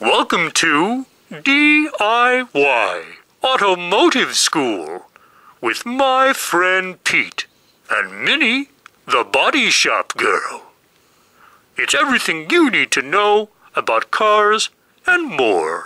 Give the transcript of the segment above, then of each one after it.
Welcome to D.I.Y. Automotive School with my friend Pete and Minnie, the body shop girl. It's everything you need to know about cars and more.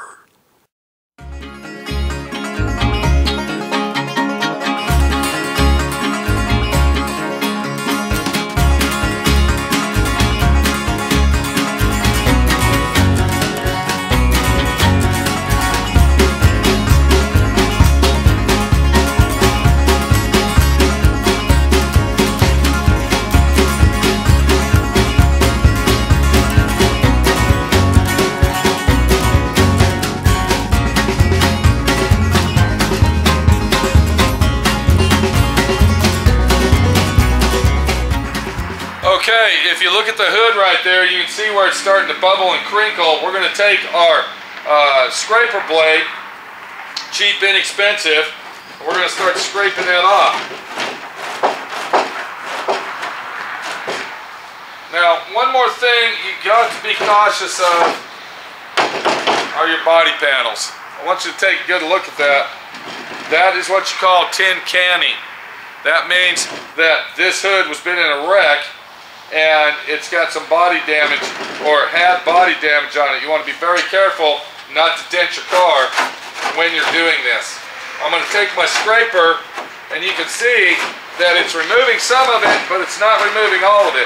Okay, if you look at the hood right there, you can see where it's starting to bubble and crinkle. We're going to take our scraper blade, cheap, inexpensive, and we're going to start scraping that off. Now, one more thing you got to be cautious of are your body panels. I want you to take a good look at that. That is what you call tin canning. That means that this hood was been in a wreck and it's got some body damage or had body damage on it. You want to be very careful not to dent your car when you're doing this. I'm going to take my scraper and you can see that it's removing some of it, but it's not removing all of it.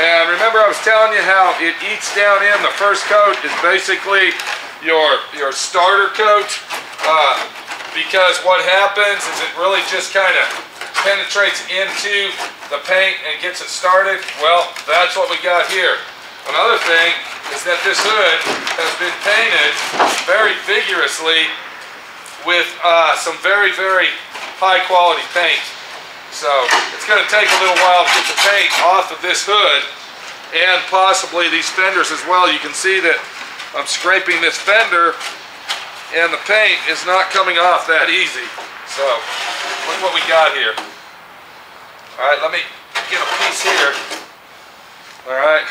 And remember I was telling you how it eats down in. The first coat is basically your starter coat because what happens is it really just kind of penetrates into the paint and gets it started. Well, that's what we got here. Another thing is that this hood has been painted very vigorously with some very, very high quality paint. So it's going to take a little while to get the paint off of this hood and possibly these fenders as well. You can see that I'm scraping this fender and the paint is not coming off that easy. So look what we got here. Alright, let me get a piece here. Alright.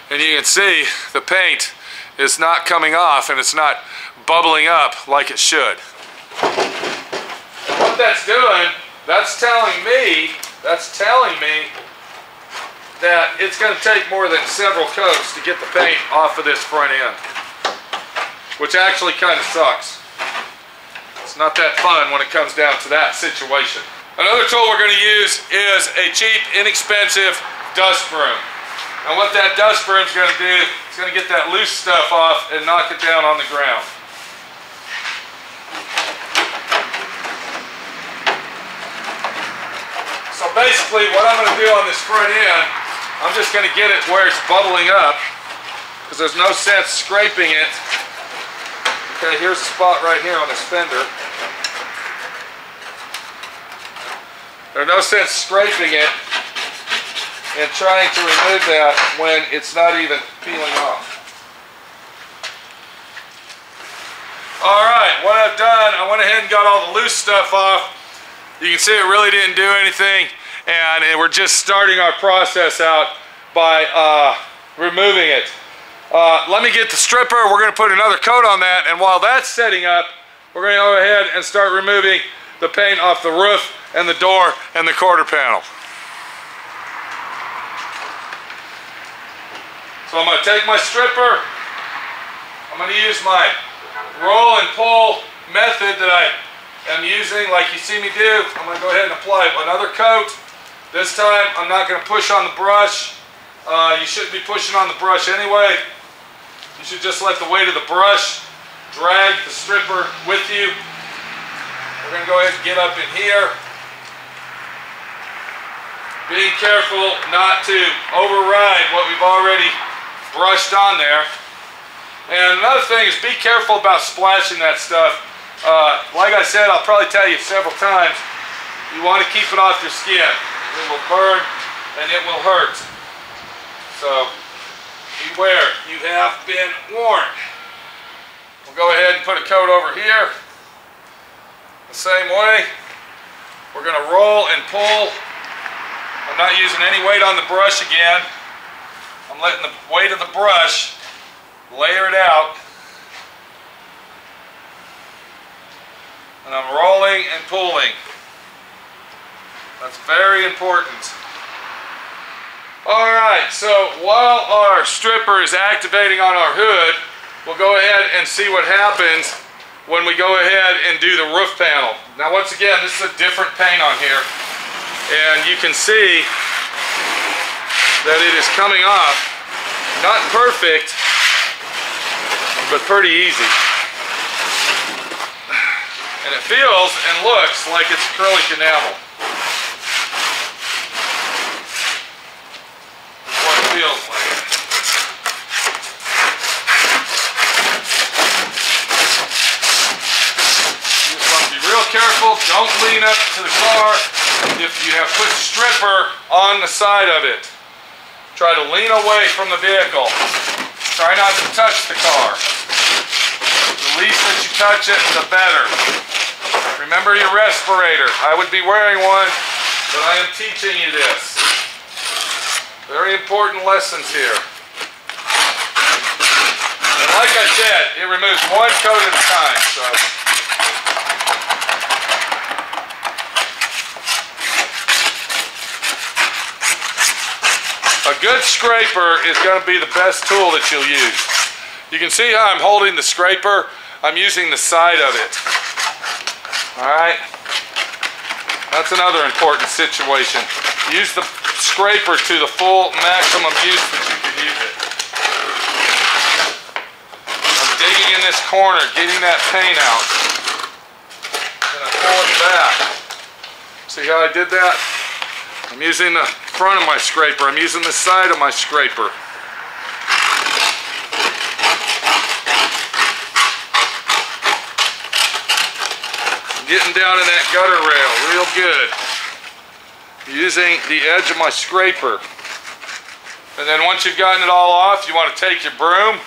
And you can see the paint is not coming off and it's not bubbling up like it should. And what that's doing, that's telling me that it's going to take more than several coats to get the paint off of this front end. Which actually kind of sucks. It's not that fun when it comes down to that situation. Another tool we're going to use is a cheap, inexpensive dust broom. And what that dust broom is going to do, it's going to get that loose stuff off and knock it down on the ground. So basically what I'm going to do on this front end, I'm just going to get it where it's bubbling up because there's no sense scraping it. Okay, here's a spot right here on this fender. There's no sense scraping it and trying to remove that when it's not even peeling off. Alright, what I've done, I went ahead and got all the loose stuff off. You can see it really didn't do anything, and we're just starting our process out by removing it. Let me get the stripper. We're going to put another coat on that, and while that's setting up, we're going to go ahead and start removing the paint off the roof and the door and the quarter panel. So I'm going to take my stripper. I'm going to use my roll and pull method that I am using like you see me do. I'm going to go ahead and apply another coat. This time I'm not going to push on the brush. You shouldn't be pushing on the brush anyway. You should just let the weight of the brush drag the stripper with you. We're going to go ahead and get up in here. Being careful not to override what we've already brushed on there. And another thing is be careful about splashing that stuff. Like I said, I'll probably tell you several times, you want to keep it off your skin. It will burn and it will hurt. So beware, you have been warned. We'll go ahead and put a coat over here. The same way, we're going to roll and pull. I'm not using any weight on the brush again. I'm letting the weight of the brush layer it out, and I'm rolling and pulling. That's very important. Alright, so while our stripper is activating on our hood, we'll go ahead and see what happens when we go ahead and do the roof panel. Now once again, this is a different paint on here, and you can see that it is coming off, not perfect, but pretty easy. And it feels and looks like it's acrylic enamel. That's what it feels like. Real careful, don't lean up to the car if you have put stripper on the side of it. Try to lean away from the vehicle. Try not to touch the car. The least that you touch it, the better. Remember your respirator. I would be wearing one, but I am teaching you this. Very important lessons here. And like I said, it removes one coat at a time. So. A good scraper is going to be the best tool that you'll use. You can see how I'm holding the scraper. I'm using the side of it. Alright? That's another important situation. Use the scraper to the full maximum use that you can use it. I'm digging in this corner, getting that paint out. Then I pull it back. See how I did that? I'm using the front of my scraper. I'm using the side of my scraper. I'm getting down in that gutter rail real good. Using the edge of my scraper. And then once you've gotten it all off, you want to take your broom,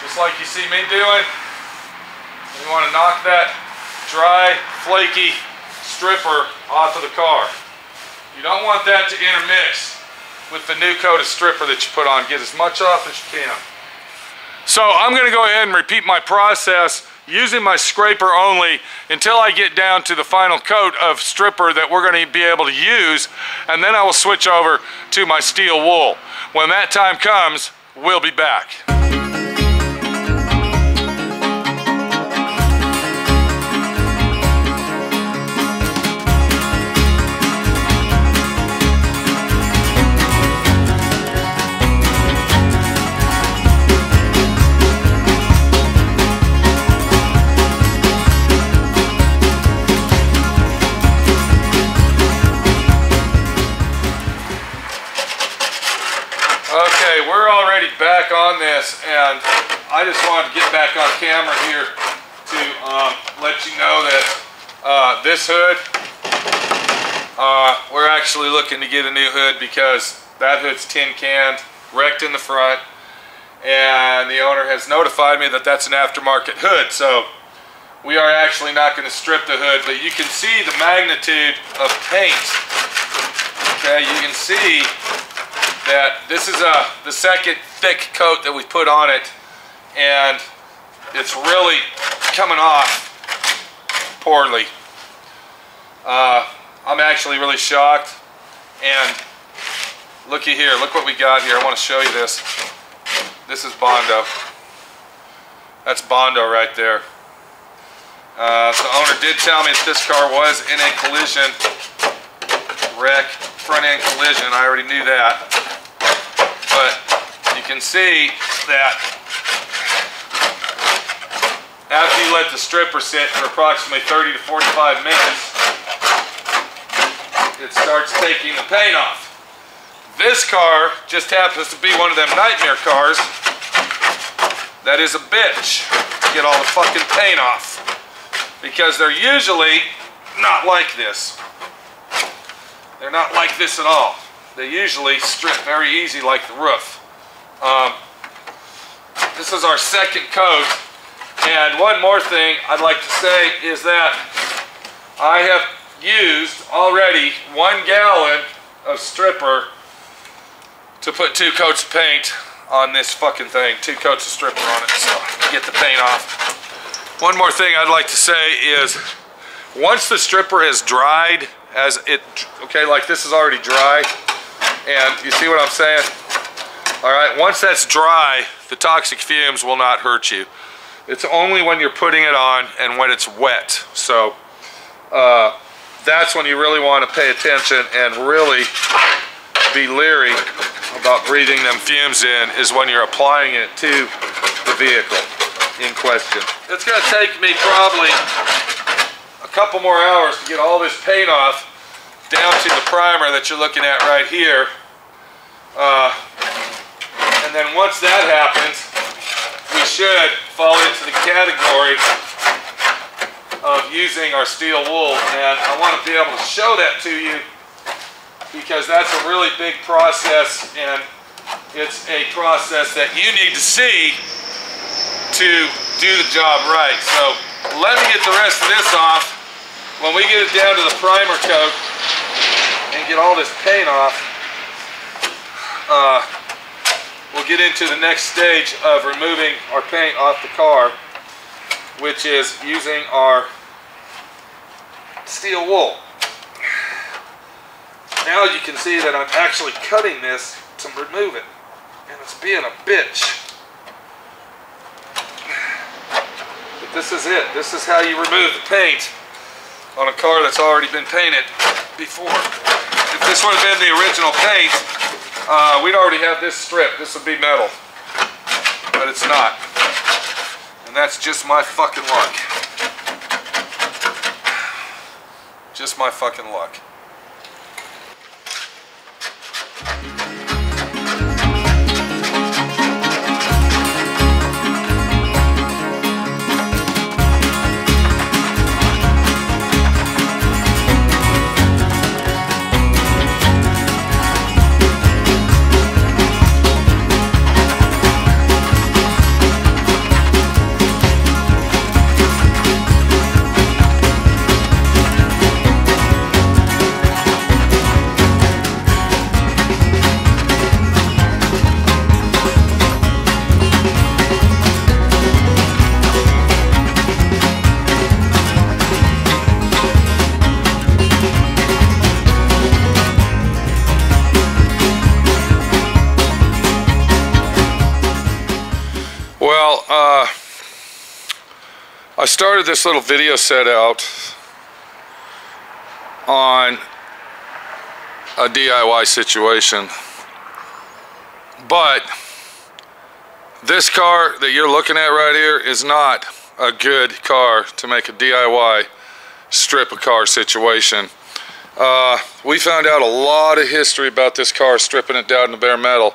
just like you see me doing. And you want to knock that dry, flaky stripper off of the car. You don't want that to intermix with the new coat of stripper that you put on. Get as much off as you can. So I'm going to go ahead and repeat my process using my scraper only until I get down to the final coat of stripper that we're going to be able to use, and then I will switch over to my steel wool. When that time comes, we'll be back. Okay, we're already back on this, and I just wanted to get back on camera here to let you know that this hood, we're actually looking to get a new hood because that hood's tin canned, wrecked in the front, and the owner has notified me that that's an aftermarket hood. So we are actually not going to strip the hood, but you can see the magnitude of paint. Okay, you can see that this is the second thick coat that we put on it, and it's really coming off poorly. I'm actually really shocked, and looky here, look what we got here. I want to show you this. This is Bondo. That's Bondo right there. The owner did tell me that this car was in a collision wreck, front end collision. I already knew that. But you can see that after you let the stripper sit for approximately 30 to 45 minutes, it starts taking the paint off. This car just happens to be one of them nightmare cars that is a bitch to get all the fucking paint off, because they're usually not like this. They're not like this at all. They usually strip very easy like the roof. This is our second coat. And one more thing I'd like to say is that I have used already 1 gallon of stripper to put 2 coats of paint on this fucking thing. 2 coats of stripper on it, so get the paint off. One more thing I'd like to say is, once the stripper has dried, okay, like this is already dry, and you see what I'm saying? All right, once that's dry, the toxic fumes will not hurt you. It's only when you're putting it on and when it's wet. So that's when you really want to pay attention and really be leery about breathing them fumes in, is when you're applying it to the vehicle in question. It's going to take me probably a couple more hours to get all this paint off down to the primer that you're looking at right here. And then once that happens, we should fall into the category of using our steel wool. And I want to be able to show that to you, because that's a really big process, and it's a process that you need to see to do the job right. So let me get the rest of this off. When we get it down to the primer coat and get all this paint off, we'll get into the next stage of removing our paint off the car, which is using our steel wool. Now you can see that I'm actually cutting this to remove it, and it's being a bitch. But this is it. This is how you remove the paint on a car that's already been painted before. If this would have been the original paint, we'd already have this stripped. This would be metal, but it's not. And that's just my fucking luck. Just my fucking luck. I started this little video set out on a DIY situation, but this car that you're looking at right here is not a good car to make a DIY strip a car situation. We found out a lot of history about this car, stripping it down to bare metal.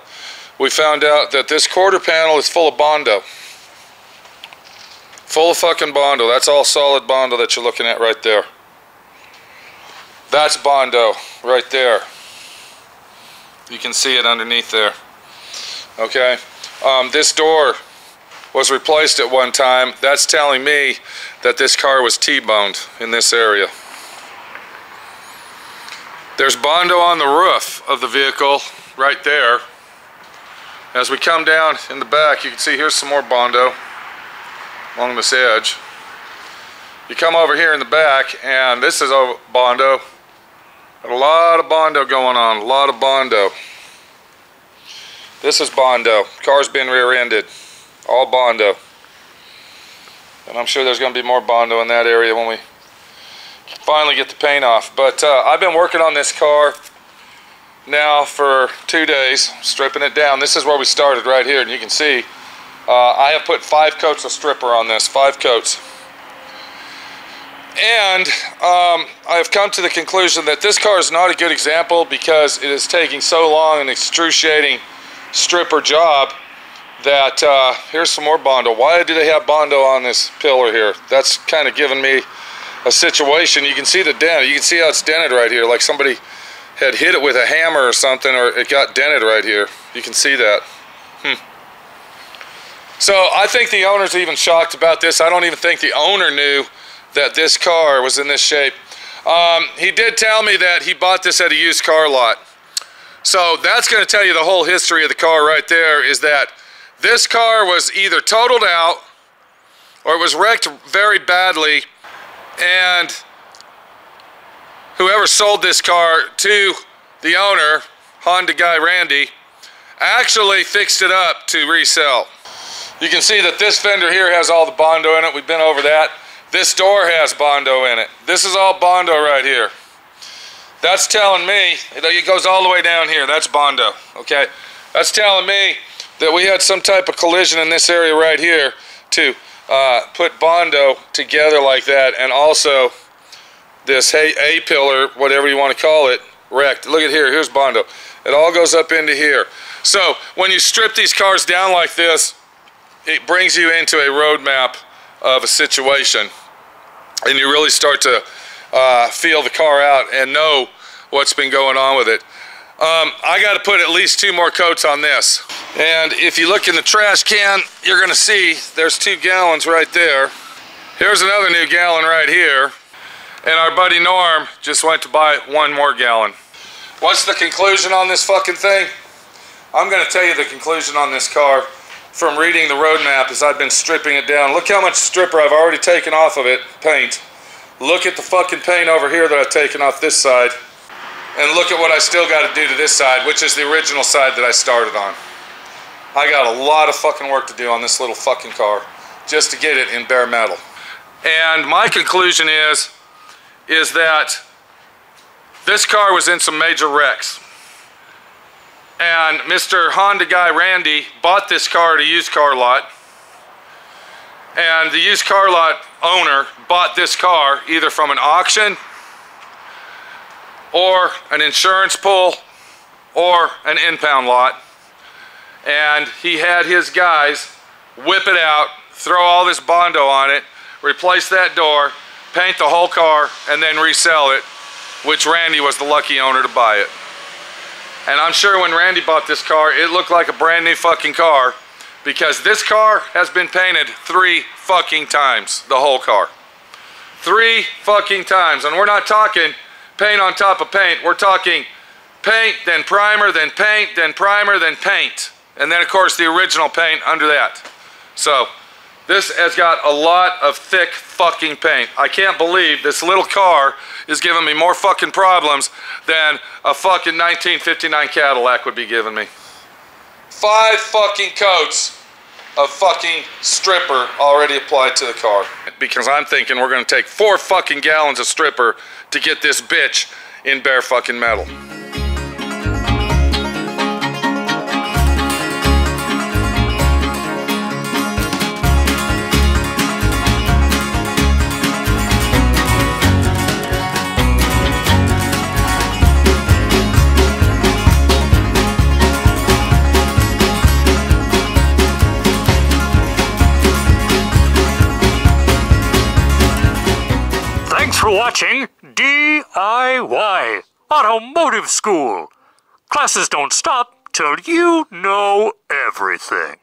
We found out that this quarter panel is full of Bondo. Full of fucking Bondo. That's all solid Bondo that you're looking at right there. That's Bondo right there. You can see it underneath there. Okay. This door was replaced at one time. That's telling me that this car was T-boned in this area. There's Bondo on the roof of the vehicle right there. As we come down in the back, you can see here's some more Bondo along this edge. You come over here in the back, and this is a Bondo. Got a lot of Bondo going on, a lot of Bondo. This is Bondo. Car's been rear-ended. All Bondo. And I'm sure there's going to be more Bondo in that area when we finally get the paint off. But I've been working on this car now for 2 days, stripping it down. This is where we started right here, and you can see I have put 5 coats of stripper on this, 5 coats. And I have come to the conclusion that this car is not a good example because it is taking so long an excruciating stripper job that here's some more Bondo. Why do they have Bondo on this pillar here? That's kind of giving me a situation. You can see the dent. You can see how it's dented right here, like somebody had hit it with a hammer or something, or it got dented right here. You can see that. So I think the owner's even shocked about this. I don't even think the owner knew that this car was in this shape. He did tell me that he bought this at a used car lot. So that's going to tell you the whole history of the car right there, is that this car was either totaled out or it was wrecked very badly, and whoever sold this car to the owner, Honda guy Randy, actually fixed it up to resell. You can see that this fender here has all the Bondo in it. We've been over that. This door has Bondo in it. This is all Bondo right here. That's telling me, it goes all the way down here, that's Bondo, okay? That's telling me that we had some type of collision in this area right here to put Bondo together like that, and also this A-pillar, whatever you want to call it, wrecked. Look at here, here's Bondo. It all goes up into here. So when you strip these cars down like this, it brings you into a roadmap of a situation, and you really start to feel the car out and know what's been going on with it. I got to put at least 2 more coats on this. And if you look in the trash can, you're going to see there's 2 gallons right there. Here's another new gallon right here. And our buddy Norm just went to buy 1 more gallon. What's the conclusion on this fucking thing? I'm going to tell you the conclusion on this car from reading the road map as I've been stripping it down. Look how much stripper I've already taken off of it, paint. Look at the fucking paint over here that I've taken off this side. And look at what I still got to do to this side, which is the original side that I started on. I got a lot of fucking work to do on this little fucking car just to get it in bare metal. And my conclusion is that this car was in some major wrecks. And Mr. Honda guy Randy bought this car at a used car lot. And the used car lot owner bought this car either from an auction or an insurance pull or an impound lot. And he had his guys whip it out, throw all this Bondo on it, replace that door, paint the whole car, and then resell it, which Randy was the lucky owner to buy it. And I'm sure when Randy bought this car, it looked like a brand new fucking car, because this car has been painted 3 fucking times, the whole car. 3 fucking times. And we're not talking paint on top of paint. We're talking paint, then primer, then paint, then primer, then paint. And then of course the original paint under that. So this has got a lot of thick fucking paint. I can't believe this little car is giving me more fucking problems than a fucking 1959 Cadillac would be giving me. 5 fucking coats of fucking stripper already applied to the car. Because I'm thinking we're gonna take 4 fucking gallons of stripper to get this bitch in bare fucking metal. Thanks for watching D.I.Y. Automotive School. Classes don't stop till you know everything.